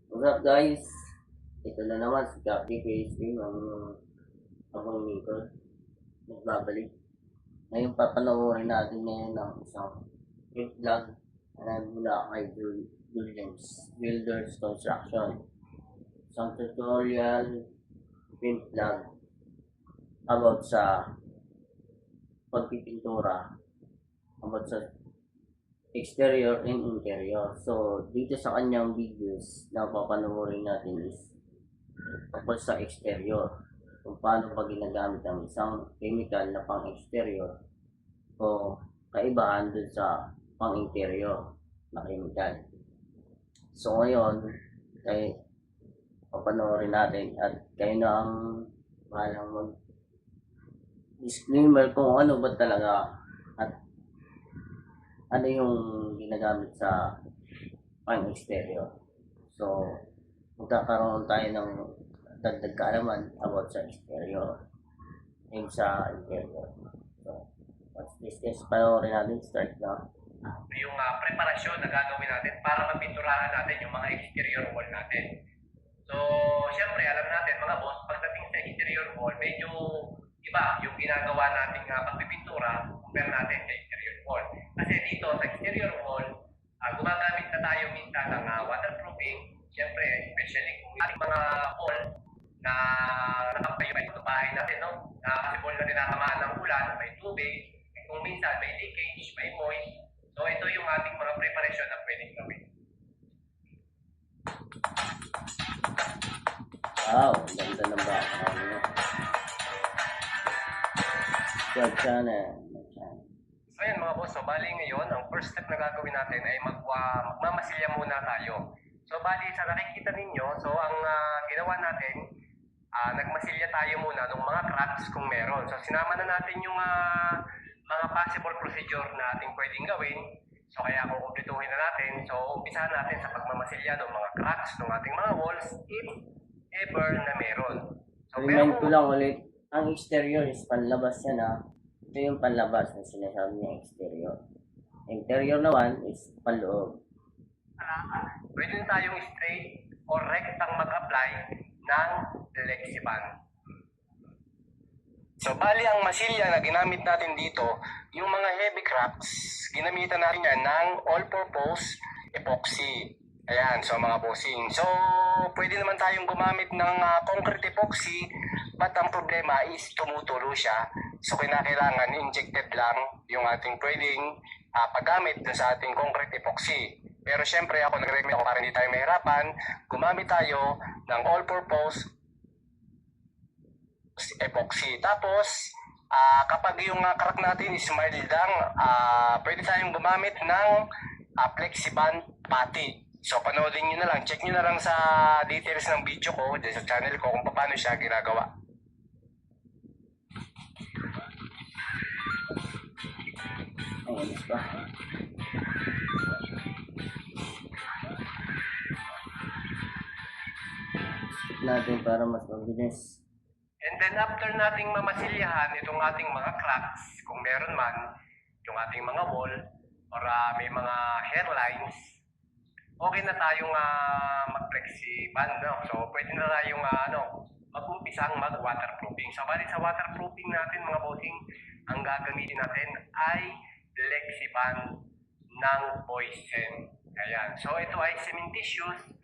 What's up guys? Ito na naman si Captain PhD ang akong Nicole. Nagbabalik. Ngayon papanoorin natin ngayon ang isang quick vlog na mula kay Williams Builders Construction. Isang tutorial print vlog about sa pagpipintura, about sa exterior and interior. So, dito sa kanyang videos na papanoorin natin is tungkol sa exterior. Kung paano pa ginagamit ang isang chemical na pang-exterior o kaibahan dun sa pang-interior na chemical. So, ngayon, papanoorin natin at kayo na ang bahalang mag-disclaimer kung ano ba talaga at ano yung ginagamit sa pang-exterior. So, magkakaroon tayo ng dagdag kaalaman about sa exterior and sa interior. So, what's this? Panoorin natin, start na. Yung preparasyon na gagawin natin para mapinturahan natin yung mga exterior wall natin. So, syempre, alam natin mga boss, pagdating sa exterior wall, medyo iba yung ginagawa nating pagpipintura compare natin sa exterior wall. Kasi dito sa exterior wall, gumagamit na tayo minsan ng waterproofing. Syempre, especially kung ating mga wall na nakapayo sa bahay natin, no? Kasi wall na tinatamaan ng ulan, may tubig, kung minsan may leakage, may moist. So, ito yung ating mga preparation na pwedeng gawin. Wow, ganda ng background niya. Good channel. So ayan mga boss, so bali ngayon, ang first step na gagawin natin ay magmamasilya muna tayo. So bali sa nakikita ninyo, so ang ginawa natin, nagmasilya tayo muna ng mga cracks kung meron. So sinama na natin yung mga possible procedure na ating pwedeng gawin. So kaya kung kumpletuhin na natin, so umpisahan natin sa pagmamasilya ng mga cracks ng ating mga walls if ever na meron. So, Remind ko lang ulit, ang exterior is panlabas yan ha. Ito yung panlabas na sinasabi niya exterior. Interior naman is panloob. Pwede na tayong straight or rectang mag-apply ng Lexiband. So, bali ang masilya na ginamit natin dito, yung mga heavy cracks, ginamitan natin yan ng all-purpose epoxy. Ayan, so mga bossing. So, pwede naman tayong gumamit ng concrete epoxy, but ang problema is tumutulo siya. So, kinakailangan injected lang yung ating pwedeng paggamit sa ating concrete epoxy. Pero syempre ako nag-recommend ako para hindi tayo mahirapan, gumamit tayo ng all-purpose epoxy. Tapos, kapag yung crack natin is mild lang, pwede tayong gumamit ng Flexiband putty. So, panoodin nyo na lang, check nyo na lang sa details ng video ko, dyan sa channel ko, kung paano siya ginagawa. Ayun ba? Natin para mas mabilis. And then after nating mamasilyahan itong ating mga cracks, kung meron man, yung ating mga wall, or may mga hairlines, okay na tayong mag-flexiband, no? So, pwede na tayong mag-umpisang mag-waterproofing. So, bali sa waterproofing natin, mga bossing, ang gagamitin natin ay Lexiband ng Boysen. Ayan. So, ito ay cementitious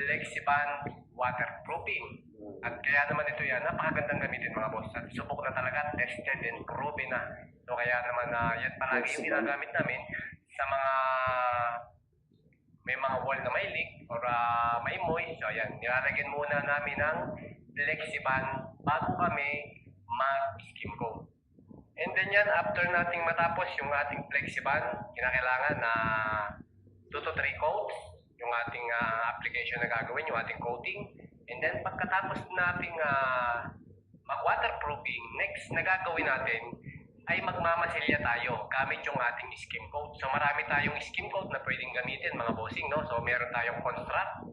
Lexiband waterproofing. At kaya naman ito yan, napakagandang gamitin mga boss. At subok na talaga, tested and proven na. So, kaya naman yan palagi yung ginagamit namin sa mga may mga wall na may leak or may moist. So, ayan, nilalagyan muna namin ng Lexiband bago kami mag-skim coat. And then yan, after nating matapos yung ating Flexiband, kinakailangan na 2 to 3 coats yung ating application na gagawin, yung ating coating. And then pagkatapos nating mag-waterproofing, next na gagawin natin ay magmamasilya tayo gamit yung ating skim coat. So marami tayong skim coat na pwedeng gamitin mga bossing, no? So meron tayong construct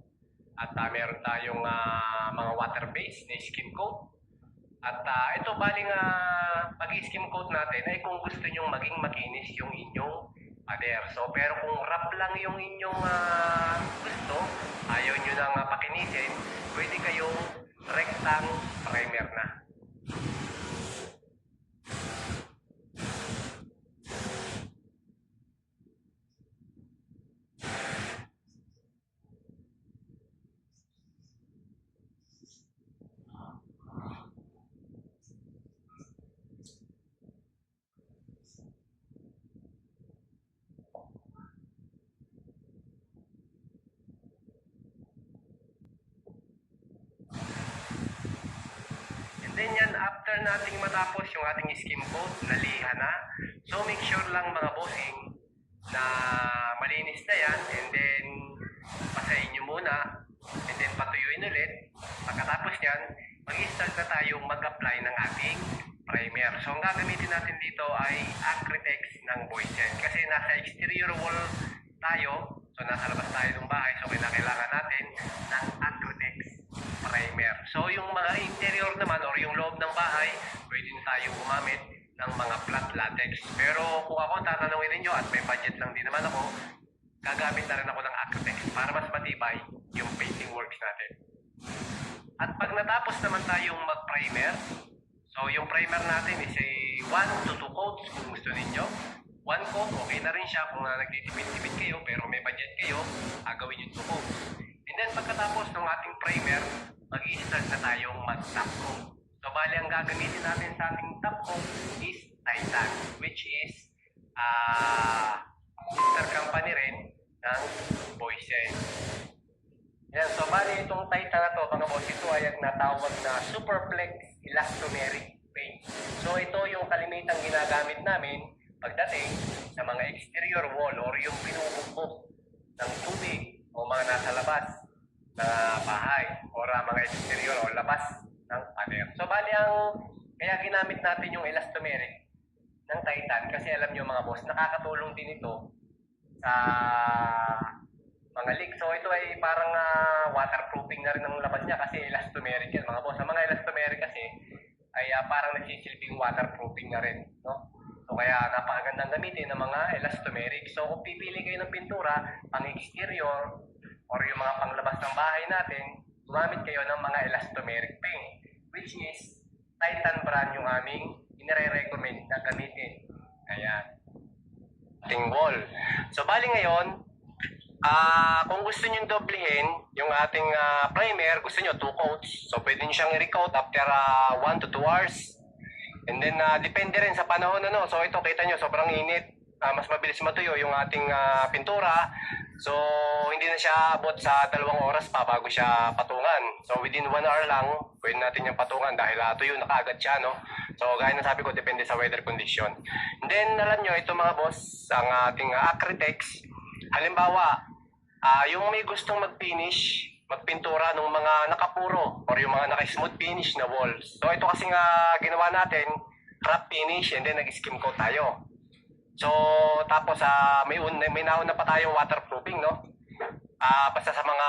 at meron tayong mga water-based na skim coat. At ito baling pag-skim coat natin ay kung gusto nyong maging makinis yung inyong pader. So pero kung rough lang yung inyong gusto, ayaw nyo nang pakinisin, pwede kayong rectang primer na. Then yan, after nating matapos yung ating skim coat, naliha na. So make sure lang mga bossing na malinis na yan, and then pasahin nyo muna, and then patuyuin ulit. Pagkatapos yan, mag-start na tayong mag-apply ng ating primer. So ang gagamitin natin dito ay Acrytex ng Boysen. Kasi nasa exterior wall tayo, so nasa labas tayo ng bahay, so kailangan natin ng Acrytex primer. So yung mga interior naman or yung loob ng bahay, pwede na tayo gumamit ng mga flat latex. Pero kung ako tatanungin ninyo at may budget lang din naman ako, gagamit na rin ako ng Acrytex para mas matibay yung painting works natin. At pag natapos naman tayong mag-primer, so yung primer natin is a 1 to 2 coats kung gusto ninyo. 1 coat, okay na rin siya kung nagtitipid-tipid kayo pero may budget kayo, gagawin yung 2 coats. And then pagkatapos ng ating primer, mag-i-start na tayong mag-top coat. So bali ang gagamitin natin sa ating top coat is Titan, which is sister company rin ng Boysen. Yan, so bali itong Titan na to, mga boss, ito ay ang natawag na Superflex Elastomeric Paint. So ito yung kalimitang ginagamit namin pagdating sa mga exterior wall or yung pinubugbog ng tubig o mga nasa labas na bahay or mga exterior o labas ng pader. So bali ang kaya ginamit natin yung elastomeric ng Titan kasi alam nyo mga boss, nakakatulong din ito sa mga leak. So ito ay parang waterproofing na rin ng labas niya kasi elastomeric yan mga boss. Ang mga elastomeric kasi ay parang nagsisilbing waterproofing na rin, no? So kaya napakagandang gamitin ng mga elastomeric. So kung pipili kayo ng pintura pang exterior or yung mga panglabas ng bahay natin, gumamit kayo ng mga elastomeric paint, which is Titan brand yung aming inire-recommend na gamitin. Ayan. Ating wall. So bali ngayon, kung gusto nyo doblehin yung ating primer, gusto nyo 2 coats. So pwede nyo siyang i-recoat after 1 to 2 hours. And then depende rin sa panahon ano. So ito kita nyo, sobrang init. Mas mabilis matuyo yung ating pintura. So hindi na siya abot sa 2 oras pa bago siya patungan. So within 1 hour lang, pwede natin yung patungan dahil tuyo na kaagad siya, no? So gaya na sabi ko, depende sa weather condition. And then alam nyo, ito mga boss, ang ating Acrytex. Halimbawa, yung may gustong mag-finish, magpintura ng mga nakapuro or yung mga naka-smooth finish na walls. So ito kasi nga ginawa natin, wrap finish and then nag-skim coat tayo. So tapos may nauna pa tayong waterproofing, no? Basta sa mga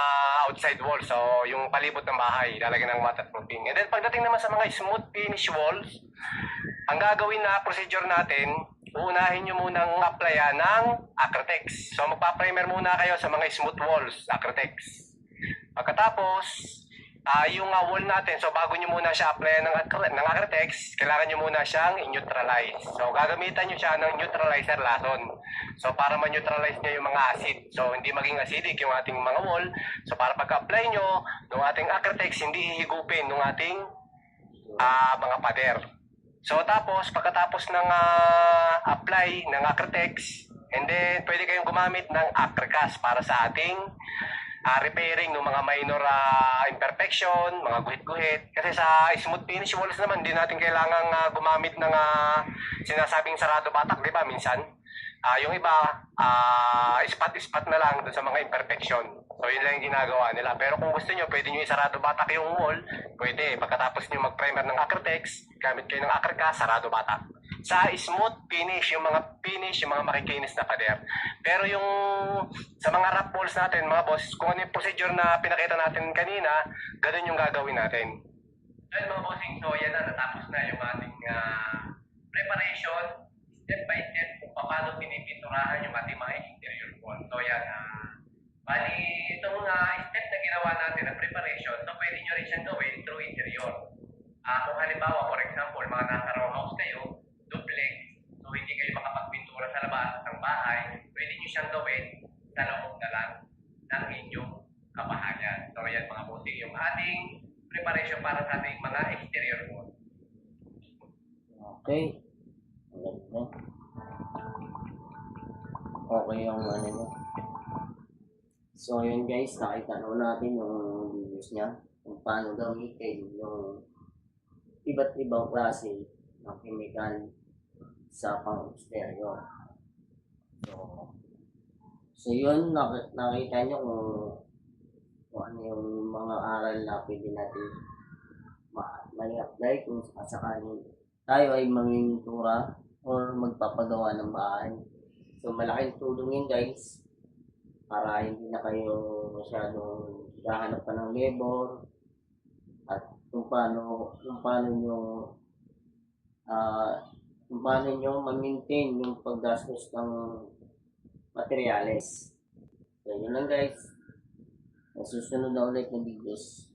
outside walls, so yung palibot ng bahay, lalagyan ng waterproofing. And then pagdating naman sa mga smooth finish walls, ang gagawin na procedure natin, uunahin nyo munang applyan ng Acrytex. So magpa-primer muna kayo sa mga smooth walls, Acrytex. Pagkatapos, yung wall natin, so bago nyo muna siya applyan ng Acrytex, kailangan nyo muna siyang i-neutralize. So gagamitan nyo siya ng neutralizer lason. So para ma-neutralize nyo yung mga acid. So hindi maging acidic yung ating mga wall. So para pagka-apply nyo ng ating Acrytex, hindi hihigupin ng ating mga pader. So tapos, pagkatapos ng apply ng Acrytex, and then pwede kayong gumamit ng Acrycast para sa ating repairing ng mga minor imperfection, mga guhit-guhit. Kasi sa smooth finish walls naman, hindi natin kailangang gumamit ng sinasabing sarado batak, di ba? Minsan, yung iba, ispat-ispat na lang dun sa mga imperfection. So yun lang yung ginagawa nila. Pero kung gusto nyo, pwede nyo isarado batak yung wall, pwede. Pagkatapos nyo mag-primer ng Acrytex, gamit kayo ng Acrycast, sarado batak. Sa smooth finish, yung mga makikinis na pader. Pero yung sa mga wrap walls natin, mga boss, kung ano yung procedure na pinakita natin kanina, ganun yung gagawin natin. Well, mga bossing, so yan na, natapos na yung ating preparation, step by step, kung paano pinipinturahan yung ating mga interior wall. So yan, Bali, itong step na ginawa natin na preparation, so pwede nyo rin siyang gawin through interior. Kung halimbawa, for example, mga nasa row house kayo, duplex, so hindi kayo makapagpintura sa labas ng bahay, pwede nyo siyang gawin sa loob na lang ng inyong kabahayan. So yan mga bossing, yung ating preparation para sa ating mga exterior wall. Okay. Ang ganda. Okay yung ano niya. So yun guys, nakita na natin yung videos niya kung paano gamitin yung iba't ibang klase ng chemical sa pang-exterior. So yun, nakita nyo kung ano yung mga aral na pwede natin may-apply kung sakaling tayo ay mangintura or magpapagawa ng bahay. So malaking tulong yun guys para hindi na kayo masyadong hahanap pa ng labor at kung paano nyo ma-maintain yung paggastos ng materyales. So yun lang guys. Sa susunod na ulit na videos.